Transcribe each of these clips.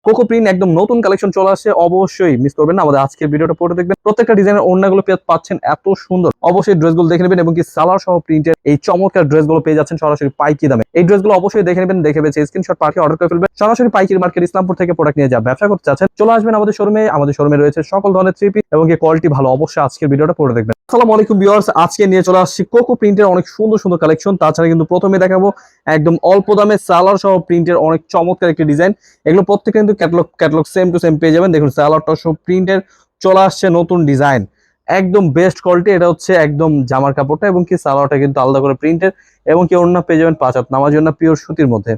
Cocoa print একদম নতুন collection চলে আসছে, অবশ্যই মিস করবেন না। আমাদের আজকের ভিডিওটা পড়ে দেখবেন। প্রত্যেকটা ডিজাইনের ওড়নাগুলো পাচ্ছেন এত সুন্দর, অবশ্যই ড্রেসগুলো দেখে নেবেন এবং কি সালোয়ার সহ প্রিন্টের এই চমৎকার ড্রেসগুলো পেয়ে যাচ্ছেন সরাসরি পাইকি দামে। এই ড্রেসগুলো অবশ্যই দেখে নেবেন, দেখে বেছে স্ক্রিনশট পাঠিয়ে অর্ডার করে ফেলবেন। সরাসরি পাইকির মার্কেট ইসলামপুর থেকে প্রোডাক্ট নিয়ে যা ব্যবসা করতে চাচ্ছেন চলে আসবেন আমাদের শোরুমে। আমাদের শোরুমে রয়েছে সকল ধরনের থ্রি পিস এবং কি কোয়ালিটি ভালো। অবশ্যই আজকের ভিডিওটা পড়ে দেখবেন। আসসালামু আলাইকুম ভিউয়ার্স, আজকে নিয়ে চলে আসছি কোকো প্রিন্টের অনেক সুন্দর সুন্দর কালেকশন। তাছাড়া কিন্তু প্রথমে দেখাবো একদম অল্প দামে সালোয়ার সহ প্রিন্টের অনেক চমৎকার একটি ডিজাইন। এগুলো প্রত্যেকটা কিন্তু ক্যাটালগ সেম টু সেম পেয়ে যাবেন। দেখুন সালোয়ারটা সব প্রিন্টের চলে আসছে নতুন ডিজাইন, একদম বেস্ট কোয়ালিটি। এটা হচ্ছে একদম জামার কাপড়টা এবং কি সালোয়ারটা কিন্তু আলাদা করে প্রিন্টের এবং কি ওড়না পেয়ে যাবেন 5 হাত নামার জন্য পিওর সুতির মধ্যে।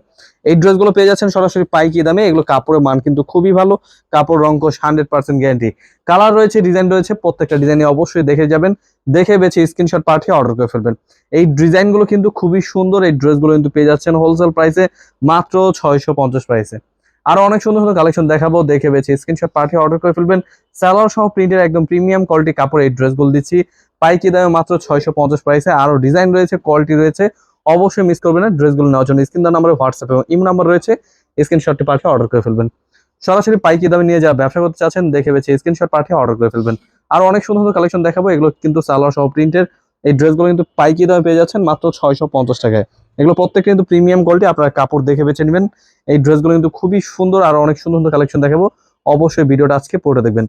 এই ড্রেসগুলো পেয়ে যাচ্ছেন সরাসরি পাইকি দামে। এগুলো কাপড়ের মান কিন্তু খুবই ভালো, কাপড় রং কোশ 100% গ্যারান্টি। কালার রয়েছে, ডিজাইন রয়েছে, প্রত্যেকটা ডিজাইনে অবশ্যই দেখে যাবেন, দেখে বেছে স্ক্রিনশট পাঠিয়ে অর্ডার করে ফেলবেন। এই ডিজাইনগুলো কিন্তু খুবই সুন্দর। এই ড্রেসগুলো কিন্তু পেয়ে যাচ্ছেন হোলসেল প্রাইসে মাত্র 650 প্রাইসে। আরো অনেক সুন্দর সুন্দর কালেকশন দেখাবো, দেখে বেছে স্ক্রিনশট পাঠিয়ে অর্ডার করে ফেলবেন। সালোয়ার সহ প্রিন্টের একদম প্রিমিয়াম কোয়ালিটি কাপড় এই ড্রেসগুলো দিচ্ছি পাইকি দামে মাত্র 650 প্রাইসে। আরো ডিজাইন রয়েছে, কোয়ালিটি রয়েছে, অবশ্যই মিস করবেন না। ড্রেসগুলো নেওয়ার জন্য স্ক্রিন নাম্বারে হোয়াটসঅ্যাপ এবং ইমো নাম্বার রয়েছে, স্ক্রিনশটটি পাঠিয়ে অর্ডার করে ফেলবেন। সরাসরি পাইকি দামে নিয়ে যারা ব্যবসা করতে চাচ্ছেন দেখে বেছে স্ক্রিনশট পাঠিয়ে অর্ডার করে ফেলবেন। আরো অনেক সুন্দর সুন্দর কালেকশন দেখাবো। এগুলো কিন্তু সালোয়ার সহ প্রিন্টের এই ড্রেসগুলো কিন্তু পাইকি দামে পেয়ে যাচ্ছেন মাত্র 650 টাকায়। এগুলো প্রত্যেকটা কিন্তু প্রিমিয়াম কোয়ালিটি, আপনারা কাপড় দেখে বেছে নেবেন। এই ড্রেসগুলো কিন্তু খুবই সুন্দর। আর অনেক সুন্দর সুন্দর কালেকশন দেখাবো, অবশ্যই ভিডিওটা আজকে পড়ে দেখবেন।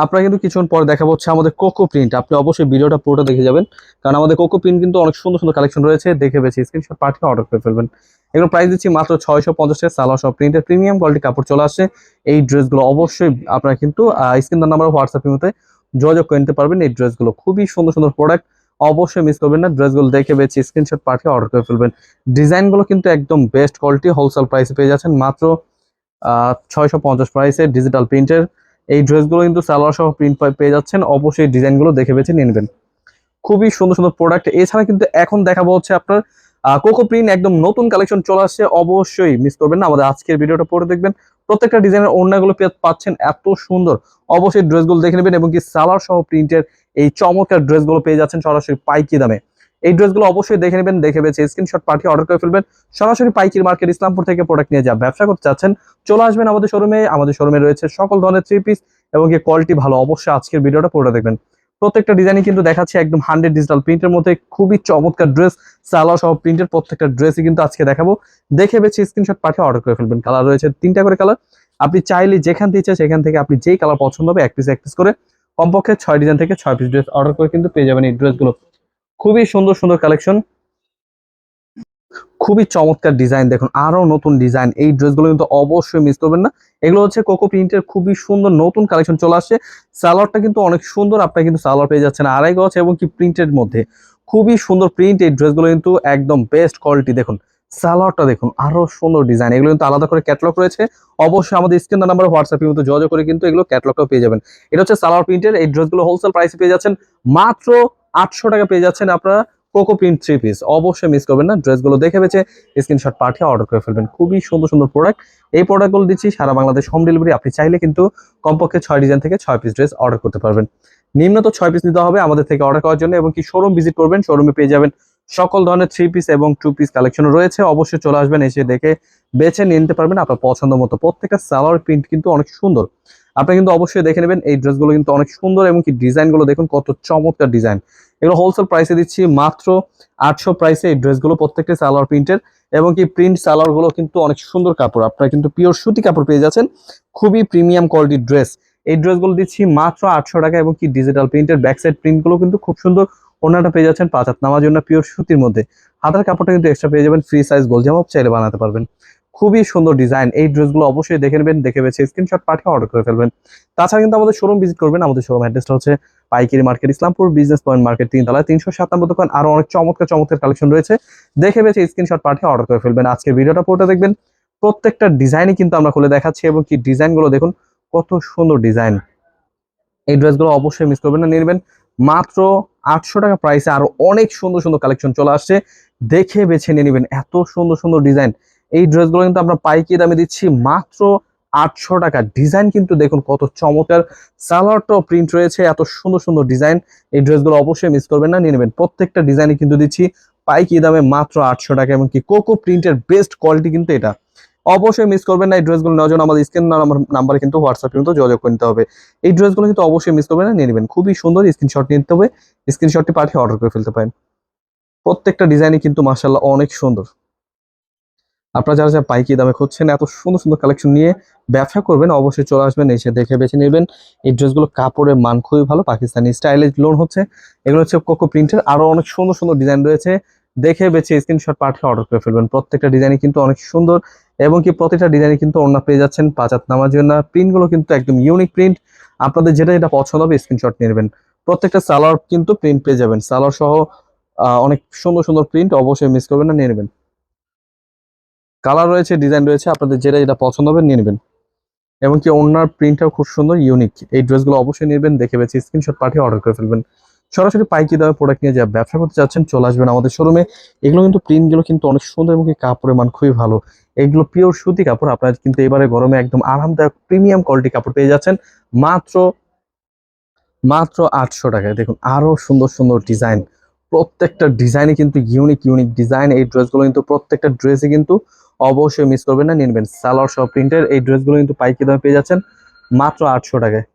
আপনারা কিন্তু কিছুক্ষণ পরে দেখাবো হচ্ছে আমাদের কোকো প্রিন্ট। আপনি অবশ্যই ভিডিওটা পুরোটা দেখে যাবেন, কারণ আমাদের কোকো প্রিন্ট কিন্তু অনেক সুন্দর সুন্দর কালেকশন রয়েছে, দেখে বেছে স্ক্রিনশট পাঠিয়ে অর্ডার করে ফেলবেন। এগুলো প্রাইস দিচ্ছি মাত্র 650 টাকা। সালোয়ার সহ প্রিন্টের প্রিমিয়াম কোয়ালিটি কাপড় চলে আসছে। এই ড্রেসগুলো অবশ্যই আপনারা কিন্তু স্ক্রিন নাম্বার হোয়াটসঅ্যাপের মধ্যে যোগাযোগ করে নিতে পারবেন। এই ড্রেসগুলো খুবই সুন্দর সুন্দর প্রোডাক্ট, অবশ্যই মিস করবেন না। ড্রেসগুলো দেখে বেছে স্ক্রিনশট পাঠিয়ে অর্ডার করে ফেলবেন। ডিজাইনগুলো কিন্তু একদম বেস্ট কোয়ালিটি, হোলসেল প্রাইসে পেয়ে যাচ্ছেন মাত্র 650 প্রাইসে ডিজিটাল প্রিন্টের এই ড্রেসগুলো কিন্তু সালোয়ার সহ প্রিন্ট পেয়ে যাচ্ছেন। অবশ্যই ডিজাইনগুলো দেখে বেছে নিয়ে নেবেন। খুবই সুন্দর সুন্দর প্রোডাক্ট। এছাড়া কিন্তু এখন দেখাবো হচ্ছে আপনার কোকো প্রিন্ট একদম নতুন কালেকশন চলে আসছে, অবশ্যই মিস করবেন না। আমাদের আজকের ভিডিওটা পড়ে দেখবেন। প্রত্যেকটা ডিজাইনের ওড়নাগুলো পাচ্ছেন এত সুন্দর, অবশ্যই ড্রেসগুলো দেখে নেবেন এবং কি সালোয়ার সহ প্রিন্টের এই চমৎকার ড্রেসগুলো পেয়ে যাচ্ছেন সরাসরি পাইকি দামে। এই ড্রেসগুলো অবশ্যই দেখে নেবেন, দেখে বেছে স্ক্রিনশট পাঠিয়ে অর্ডার করে ফেলবেন। সরাসরি পাইকির মার্কেট ইসলামপুর থেকে প্রোডাক্ট নিয়ে যা ব্যবসা করতে চাচ্ছেন চলে আসবেন আমাদের শোরুমে। আমাদের শোরুমে রয়েছে সকল ধরনের থ্রি পিস এবং কি কোয়ালিটি ভালো। অবশ্যই আজকের ভিডিওটা পড়ে দেখবেন। প্রত্যেকটা ডিজাইনই কিন্তু দেখাচ্ছে একদম 100 ডিজিটাল প্রিন্টের মধ্যে খুবই চমৎকার ড্রেস, সালোয়ার সহ প্রিন্টের প্রত্যেকটা ড্রেসই কিন্তু আজকে দেখাবো, দেখে বেছে স্ক্রিনশট পাঠিয়ে অর্ডার করে ফেলবেন। কালার রয়েছে 3টা করে কালার, আপনি চাইলে যেখান থেকে ইচ্ছা সেখান থেকে আপনি যেই কালার পছন্দ হবে এক পিস করে কমপক্ষে 6 ডিজাইন থেকে 6 পিস ড্রেস অর্ডার করে কিন্তু পেয়ে যাবেন এই ড্রেসগুলো। খুবই সুন্দর সুন্দর কালেকশন, খুবই চমৎকার ডিজাইন। দেখুন আরো নতুন ডিজাইন, এই ড্রেসগুলো কিন্তু অবশ্যই মিস করবেন না। এগুলো হচ্ছে কোকো প্রিন্টের খুবই সুন্দর নতুন কালেকশন চলে আসছে। সালোয়ারটা কিন্তু অনেক সুন্দর, আপনারা কিন্তু সালোয়ার পেয়ে যাচ্ছেন 2.5 গজ এবং কি প্রিন্টের মধ্যে খুবই সুন্দর প্রিন্ট। এই ড্রেসগুলো কিন্তু একদম বেস্ট কোয়ালিটি। দেখুন সালোয়ারটা দেখুন, আরো সুন্দর ডিজাইন। এগুলো কিন্তু আলাদা করে ক্যাটালগ রয়েছে, অবশ্যই আমাদের স্ক্রিন নাম্বার হোয়াটসঅ্যাপের মধ্যে যোগাযোগ করে কিন্তু এগুলো ক্যাটালগটাও পেয়ে যাবেন। এটা হচ্ছে সালোয়ার প্রিন্টের এই ড্রেসগুলো হোলসেল প্রাইসে পেয়ে যাচ্ছেন মাত্র 800 টাকা পেয়ে যাচ্ছেন আপনারা কোকো প্রিন্ট থ্রি পিস। অবশ্যই মিস করবেন না, ড্রেসগুলো দেখে বেছে স্ক্রিনশট পাঠিয়ে অর্ডার করে ফেলবেন। খুবই সুন্দর সুন্দর প্রোডাক্ট, এই প্রোডাক্টগুলো দিচ্ছি সারা বাংলাদেশ হোম ডেলিভারি। আপনি চাইলে কিন্তু কমপক্ষে 6 ডিজাইন থেকে 6 পিস ড্রেস অর্ডার করতে পারবেন। নিম্নত 6 পিস নিতে হবে আমাদের থেকে অর্ডার করার জন্য এবং কি শোরুম ভিজিট করবেন। শোরুমে পেয়ে যাবেন সকল ধরনের থ্রি পিস এবং 2 পিস কালেকশন রয়েছে, অবশ্যই চলে আসবেন, এসে দেখে বেছে নিতে পারবেন আপনার পছন্দ মতো। প্রত্যেকটা সালোয়ার প্রিন্ট কিন্তু অনেক সুন্দর, আপনি কিন্তু অবশ্যই দেখে নেবেন। এই ড্রেসগুলো কিন্তু অনেক সুন্দর এবং কি ডিজাইনগুলো দেখুন কত চমৎকার ডিজাইন। এগুলো হোলসেল প্রাইসে দিচ্ছি মাত্র 800 প্রাইসে। এই ড্রেসগুলো প্রত্যেকটা সালোয়ার প্রিন্টের এবং কি প্রিন্ট সালোয়ার গুলো কিন্তু অনেক সুন্দর কাপড়, আপনারা কিন্তু পিওর সুতি কাপড় পেয়ে যাচ্ছেন, খুবই প্রিমিয়াম কোয়ালিটির ড্রেস। এই ড্রেসগুলো দিচ্ছি মাত্র 800 টাকা এবং কি ডিজিটাল প্রিন্টের ব্যাক সাইড প্রিন্ট গুলো কিন্তু খুব সুন্দর। ওনাটা পেয়ে যাচ্ছেন 5 হাত নামার জন্য পিওর সুতির মধ্যে। হাতার কাপড়টা কিন্তু এক্সট্রা পেয়ে যাবেন, ফ্রি সাইজ গোল জামা চাইলে বানাতে পারবেন। খুবই সুন্দর ডিজাইন। এই ড্রেসগুলো অবশ্যই দেখে নেবেন, দেখে বেছে স্ক্রিনশট পাঠিয়ে অর্ডার করে ফেলবেন। তাছাড়া কিন্তু আমাদের শোরুম ভিজিট করবেন। আমাদের শোরুম অ্যাড্রেসটা হচ্ছে পাইকারি market Islampur business point market 3 তলায় 397 দোকান। আরো অনেক চমৎকার চমৎকার কালেকশন রয়েছে, দেখে বেছে স্ক্রিনশট পাঠিয়ে অর্ডার করে ফেলবেন। আজকে ভিডিওটা পুরোটা দেখবেন, প্রত্যেকটা ডিজাইনই কিন্তু আমরা খুলে দেখাচ্ছি এবং কি ডিজাইনগুলো দেখুন কত সুন্দর ডিজাইন। এই ড্রেসগুলো অবশ্যই মিস করবেন না, নিয়ে নেবেন মাত্র 800 টাকা প্রাইসে। আরো অনেক সুন্দর সুন্দর কালেকশন চলে আসছে, দেখে বেছে নিয়ে নেবেন। এত সুন্দর সুন্দর ডিজাইন, এই ড্রেসগুলো কিন্তু আমরা পাইকি দামে দিচ্ছি মাত্র 800 টাকা। ডিজাইন কিন্তু দেখুন কত চমৎকার, সালোয়ারটাও প্রিন্ট রয়েছে, এত সুন্দর সুন্দর ডিজাইন। এই ড্রেসগুলো অবশ্যই মিস করবেন না, নিয়ে নেবেন। প্রত্যেকটা ডিজাইনই কিন্তু দিচ্ছি পাইকি দামে মাত্র 800 টাকা এবং কি কোকো প্রিন্টের বেস্ট কোয়ালিটি কিন্তু এটা। অবশ্যই মিস করবেন না। এই ড্রেসগুলো নেওয়ার জন্য আমাদের স্ক্রিন নাম্বারে কিন্তু হোয়াটসঅ্যাপ কিন্তু যোগাযোগ করতে হবে। এই ড্রেসগুলো কিন্তু অবশ্যই মিস করবেন না, নিয়ে নেবেন। খুবই সুন্দর, স্ক্রিনশট নিতে হবে, স্ক্রিনশটটি পাঠিয়ে অর্ডার করে ফেলতে পারেন। প্রত্যেকটা ডিজাইনই কিন্তু মাশাআল্লাহ অনেক সুন্দর। আপনারা যারা যারা পাইকারি দামে খুঁজছেন এত সুন্দর সুন্দর কালেকশন নিয়ে ব্যবসা করবেন, অবশ্যই চলে আসবেন, এসে দেখে বেছে নেবেন। এই ড্রেসগুলো কাপড়ের মান খুবই ভালো, পাকিস্তানি স্টাইলে লোন হচ্ছে। এগুলো হচ্ছে কোকো প্রিন্টের, আরো অনেক সুন্দর সুন্দর ডিজাইন রয়েছে। দেখে বেছে স্ক্রিনশট পাঠিয়ে অর্ডার করে ফেলবেন। প্রত্যেকটা ডিজাইনই কিন্তু অনেক সুন্দর এবং কি প্রতিটা ডিজাইনে কিন্তু ওড়না পেয়ে যাচ্ছেন 5 হাত নামাজি ওড়না। প্রিন্টগুলো কিন্তু একদম ইউনিক প্রিন্ট। আপনাদের যেটা যেটা পছন্দ হবে স্ক্রিনশট নিয়ে নেবেন। প্রত্যেকটা সালোয়ার কিন্তু প্রিন্ট পেয়ে যাবেন, সালোয়ার সহ অনেক সুন্দর সুন্দর প্রিন্ট, অবশ্যই মিস করবেন না, নিয়ে নেবেন। কালার রয়েছে, ডিজাইন রয়েছে, আপনাদের যেটা যেটা পছন্দ হবে নিয়ে নেবেন। এবং কি ওনার প্রিন্টটাও খুব সুন্দর, ইউনিক। এই ড্রেসগুলো অবশ্যই নেবেন, দেখে বেছে স্ক্রিনশট পাঠিয়ে অর্ডার করে ফেলবেন। সরাসরি পাইকারি দামে প্রোডাক্ট নিয়ে যা ব্যবসা করতে চাচ্ছেন চলে আসবেন আমাদের শোরুমে। এগুলো কিন্তু প্রিন্টগুলো কিন্তু অনেক সুন্দর এবং কি কাপড়ের মান খুবই ভালো। এগুলো পিওর সুতি কাপড়। আপনারা কিন্তু এবারে গরমে একদম আরামদায়ক প্রিমিয়াম কোয়ালিটি কাপড় পেয়ে যাচ্ছেন মাত্র মাত্র 800 টাকায়। দেখুন আরো সুন্দর সুন্দর ডিজাইন, প্রত্যেকটা ডিজাইনে কিন্তু ইউনিক ইউনিক ডিজাইন। এই ড্রেসগুলো কিন্তু প্রত্যেকটা ড্রেসে কিন্তু অবশ্যই মিস করবেন না, নিনবেন। সালোয়ার সহ প্রিন্টের এই ড্রেসগুলো কিন্তু পাইকারি দামে পেয়ে যাচ্ছেন মাত্র 800 টাকায়।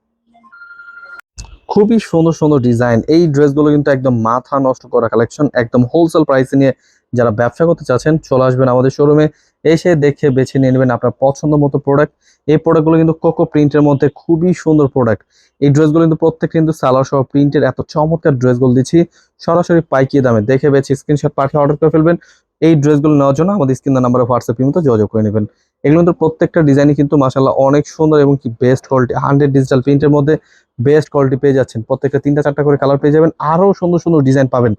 খুবই সুন্দর সুন্দর ডিজাইন। এই ড্রেসগুলো কিন্তু একদম মাথা নষ্ট করা কালেকশন, একদম হোলসেল প্রাইসে নিয়ে যারা ব্যবসা করতে চাচ্ছেন চলে আসবেন আমাদের শোরুমে, এসে দেখে বেছে নিয়ে নেবেন আপনার পছন্দ মতো প্রোডাক্ট। এই প্রোডাক্টগুলো কিন্তু কোকো প্রিন্টের মধ্যে খুবই সুন্দর প্রোডাক্ট। এই ড্রেসগুলো কিন্তু প্রত্যেক কিন্তু সালোয়ার সহ প্রিন্টের, এত চমৎকার ড্রেসগুলো দিচ্ছি সরাসরি পাইকারি দামে। দেখে বেছে স্ক্রিনশট পাঠিয়ে অর্ডার করে ফেলবেন। এই ড্রেসগুলো নেওয়ার জন্য আমাদের স্ক্রিন নাম্বারে হোয়াটসঅ্যাপ মতো যোগাযোগ করে নেবেন। এগুলো কিন্তু প্রত্যেকটা ডিজাইনই কিন্তু মাশাআল্লাহ অনেক সুন্দর এবং কি বেস্ট কোয়ালিটি, 100 ডিজিটাল প্রিন্টের মধ্যে বেস্ট কোয়ালিটি পেয়ে যাচ্ছেন। প্রত্যেকটা 3টা 4টা করে কালার পেয়ে যাবেন, আরো সুন্দর সুন্দর ডিজাইন পাবেন।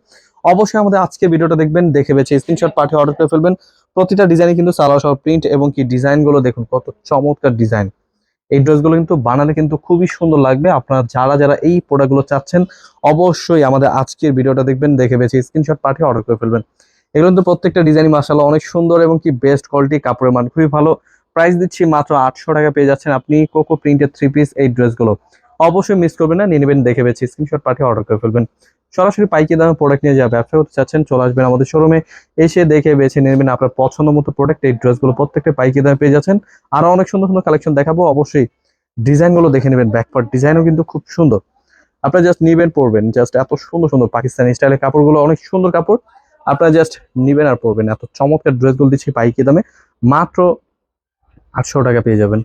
অবশ্যই আমাদের আজকে ভিডিওটা দেখবেন, দেখে বেছে স্ক্রিনশট পাঠিয়ে অর্ডার করে ফেলবেন। প্রতিটা ডিজাইনে কিন্তু সালোয়ার সহ প্রিন্ট এবং কি ডিজাইন গুলো দেখুন কত চমৎকার ডিজাইন। এই ড্রেসগুলো কিন্তু বানালে কিন্তু খুবই সুন্দর লাগবে। আপনারা যারা যারা এই প্রোডাক্টগুলো চাচ্ছেন অবশ্যই আমাদের আজকের ভিডিওটা দেখবেন, দেখে বেছে স্ক্রিনশট পাঠিয়ে অর্ডার করে ফেলবেন। এগুলো কিন্তু প্রত্যেকটা ডিজাইন মাশাআল্লাহ অনেক সুন্দর এবং কি বেস্ট কোয়ালিটি, কাপড়ের মান খুবই ভালো। প্রাইস দিচ্ছি মাত্র 800 টাকা পেয়ে যাচ্ছেন আপনি কোকো প্রিন্টের 3 পিস এই ড্রেসগুলো। অবশ্যই মিস করবেন না, নিয়ে নেবেন, দেখে বেছে স্ক্রিনশট পাঠিয়ে অর্ডার করে ফেলবেন। সরাসরি পাইকারি দামে প্রোডাক্ট নিয়ে যা ব্যবসা করতে চাচ্ছেন চলে আসবেন আমাদের শোরুমে, এসে দেখে বেছে নেবেন আপনার পছন্দ মতো প্রোডাক্ট। এই ড্রেসগুলো প্রত্যেকটা পাইকারি দামে পেয়ে যাচ্ছেন। আরো অনেক সুন্দর সুন্দর কালেকশন দেখাবো, অবশ্যই ডিজাইনগুলো দেখে নেবেন। ব্যাকপার্ট ডিজাইনও কিন্তু খুব সুন্দর। আপনারা জাস্ট নিবেন, পরবেন, জাস্ট এত সুন্দর সুন্দর পাকিস্তানি স্টাইলের কাপড়গুলো, অনেক সুন্দর কাপড়। আপনারা জাস্ট নিবেন আর পরবেন। এত চমৎকার ড্রেসগুলো দিচ্ছি পাইকারি দামে মাত্র 800 টাকা পেয়ে যাবেন।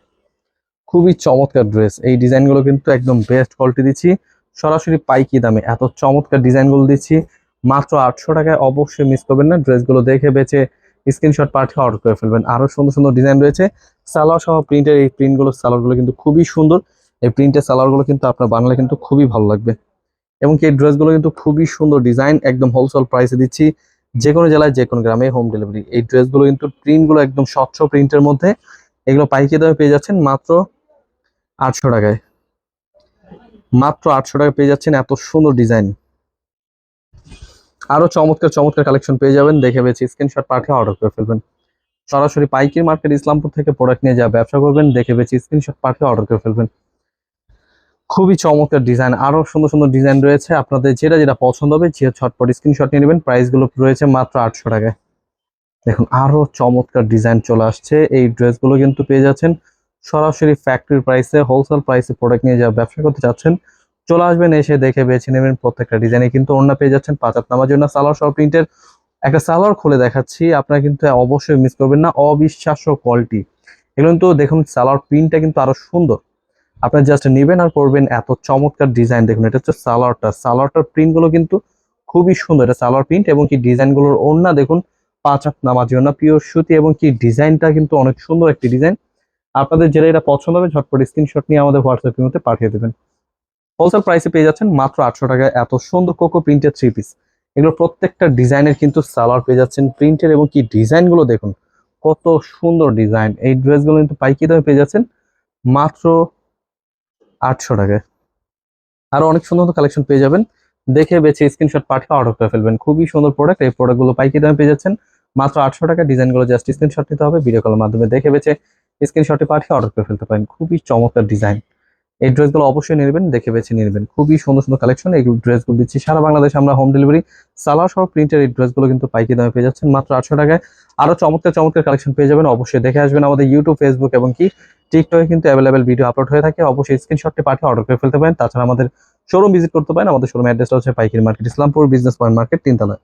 খুবই চমৎকার ড্রেস। এই ডিজাইনগুলো কিন্তু একদম বেস্ট কোয়ালিটি দিচ্ছি সরাসরি পাইকারি দামে। এত চমৎকার ডিজাইনগুলো দিচ্ছি মাত্র 800 টাকায়। অবশ্যই মিস করবেন না, ড্রেসগুলো দেখে বেছে স্ক্রিনশট পাঠিয়ে অর্ডার করে ফেলবেন। আরো সুন্দর সুন্দর ডিজাইন রয়েছে সালোয়ার সহ প্রিন্টের। এই প্রিন্টগুলো সালোয়ারগুলো কিন্তু খুবই সুন্দর। এই প্রিন্টের সালোয়ারগুলো কিন্তু আপনার বানালে কিন্তু খুবই ভালো লাগবে। এবং কি এই ড্রেসগুলো কিন্তু খুবই সুন্দর ডিজাইন, একদম হোলসেল প্রাইসে দিচ্ছি, যে কোনো জেলায় যে কোনো গ্রামে হোম ডেলিভারি। এই ড্রেসগুলো কিন্তু প্রিন্টগুলো একদম স্বচ্ছ প্রিন্টের মধ্যে, এগুলো পাইকারি দামে পেয়ে যাচ্ছেন মাত্র 800 টাকায়। মাত্র 800 টাকা পেয়ে যাচ্ছেন এত সুন্দর ডিজাইন। আরো চমৎকার চমৎকার কালেকশন পেয়ে যাবেন, দেখে বেছে স্ক্রিনশট পাঠিয়ে অর্ডার করে ফেলবেন। সরাসরি পাইকারি মার্কেট ইসলামপুর থেকে প্রোডাক্ট নিয়ে যা ব্যবসা করবেন, দেখে বেছে স্ক্রিনশট পাঠিয়ে অর্ডার করে ফেলবেন। খুবই চমৎকার ডিজাইন, আরো সুন্দর সুন্দর ডিজাইন রয়েছে। আপনাদের যেটা যেটা পছন্দ হবে যে ছটপট স্ক্রিনশট নিয়ে নেবেন। প্রাইস গুলো রয়েছে মাত্র 800 টাকায়। দেখুন আরো চমৎকার ডিজাইন চলে আসছে। এই ড্রেসগুলো কিন্তু পেয়ে যাচ্ছেন সরাসরি ফ্যাক্টরি প্রাইসে, হোলসেল প্রাইসে। প্রোডাক্ট নিয়ে যা ব্যবসা করতে চাচ্ছেন চলে আসবেন, এসে দেখে বেছে নেবেন। প্রত্যেকটা ডিজাইনে কিন্তু ওড়না পেয়ে যাচ্ছেন 5 হাত নামার জন্য সালোয়ার সহ প্রিন্টের। একটা সালোয়ার খুলে দেখাচ্ছি, আপনারা কিন্তু অবশ্যই মিস করবেন না, অবিশ্বাস্য কোয়ালিটি। এগুলো কিন্তু দেখুন সালোয়ার প্রিন্টটা কিন্তু আরো সুন্দর। আপনারা জাস্ট নেবেন আর পরবেন। এত চমৎকার ডিজাইন দেখুন, এটা হচ্ছে সালোয়ারটার প্রিন্ট গুলো কিন্তু খুবই সুন্দর। এটা সালোয়ার প্রিন্ট এবং কি ডিজাইন গুলোর ওড়না দেখুন 5 হাত নামার জন্য পিওর সুতি এবং কি ডিজাইনটা কিন্তু অনেক সুন্দর একটি ডিজাইন। আপনাদের যেটা এটা পছন্দ হবে ঝটপট স্ক্রিনশট নিয়ে আমাদের হোয়াটসঅ্যাপের মধ্যে পাঠিয়ে দেবেন। হোলসেল প্রাইসে পেয়ে যাচ্ছেন মাত্র 800 টাকায় এত সুন্দর কোকো প্রিন্টের 3 পিস। এগুলো প্রত্যেকটা ডিজাইনের কিন্তু সালোয়ার পেয়ে যাচ্ছেন প্রিন্টের এবং কি ডিজাইন গুলো দেখুন কত সুন্দর ডিজাইন। এই ড্রেসগুলো কিন্তু পাইকারি দামে পেয়ে যাচ্ছেন মাত্র 800 টাকায়। আরো অনেক সুন্দর কালেকশন পেয়ে যাবেন, দেখে বেছে স্ক্রিনশট পাঠিয়ে অর্ডার করে ফেলবেন। খুবই সুন্দর প্রোডাক্ট। এই প্রোডাক্টগুলো পাইকারি দামে পেয়ে যাচ্ছেন মাত্র 800 টাকা। ডিজাইনগুলো জাস্ট স্ক্রিনশট নিতে হবে, ভিডিও কলের মাধ্যমে দেখে বেছে স্ক্রিনশটে পাঠিয়ে অর্ডার করে ফেলতে পারেন। খুবই চমৎকার ডিজাইন। এই ড্রেসগুলো অবশ্যই নেবেন, দেখে বেছে নেবেন। খুবই সুন্দর সুন্দর কালেকশন, এই ড্রেসগুলো দিচ্ছি সারা বাংলাদেশে আমরা হোম ডেলিভারি। সালোয়ার সহ প্রিন্টের এই ড্রেসগুলো কিন্তু পাইকারি দামে পেয়ে যাচ্ছেন মাত্র 800 টাকায়। আরো চমৎকার চমৎকার কালেকশন পেয়ে যাবেন, অবশ্যই দেখে আসবেন। আমাদের ইউটিউব, ফেসবুক এবং কি টিকটকে কিন্তু অ্যাভেলেবেল ভিডিও আপলোড হয়ে থাকে, অবশ্যই স্ক্রিনশটটি পাঠিয়ে অর্ডার করে ফেলতে পারেন। তাছাড়া আমাদের শোরুম ভিজিট করতে পারেন। আমাদের শোরুম অ্যাড্রেসটা হচ্ছে পাইকারি market, Islampur business point market, 3 তলায়।